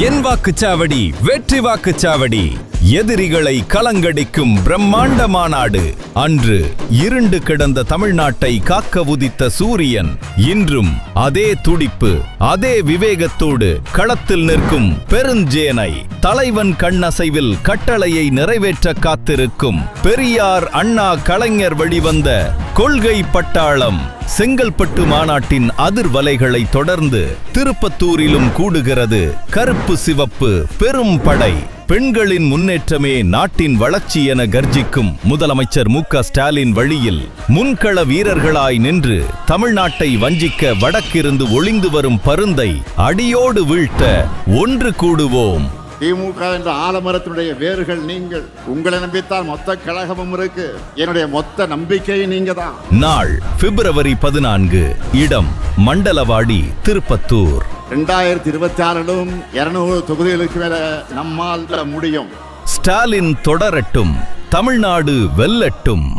என் வாக்குச்சாவடி வெற்றி வாக்குச்சாவடி. எதிரிகளை கலங்கடிக்கும் பிரம்மாண்ட மாநாடு. அன்று இருண்டு கிடந்த தமிழ்நாட்டை காக்க உதித்த சூரியன் இன்றும் அதே துடிப்பு, அதே விவேகத்தோடு களத்தில் நிற்கும் பெருஞ்சேனை. தலைவன் கண்ணசைவில் கட்டளையை நிறைவேற்ற காத்திருக்கும் பெரியார், அண்ணா, கலைஞர் வழிவந்த கொள்கை பட்டாளம். செங்கல்பட்டு மாநாட்டின் அதிர்வலைகளை தொடர்ந்து திருப்பத்தூரிலும் கூடுகிறது கருப்பு சிவப்பு பெரும் படை. பெண்களின் முன்னேற்றமே நாட்டின் வளர்ச்சி என கர்ஜிக்கும் முதலமைச்சர் மு.க.ஸ்டாலின் வழியில் முன்கள வீரர்களாய் நின்று தமிழ்நாட்டை வஞ்சிக்க வடக்கிருந்து ஒளிந்து வரும் பருந்தை அடியோடு வீழ்த்த ஒன்று கூடுவோம். திமுக என்ற ஆலமரத்தினுடைய வேர்கள் நீங்கள். உங்களை நம்பித்தான் மொத்த கழகமும் இருக்கு. என்னுடைய மொத்த நம்பிக்கை நீங்க தான். நாள் பிப்ரவரி 14. இடம் மண்டலவாடி, திருப்பத்தூர். 2026 200 தொகுதிகளுக்கு மேல நம்மால் முடியும். ஸ்டாலின் தொடரட்டும், தமிழ்நாடு வெல்லட்டும்.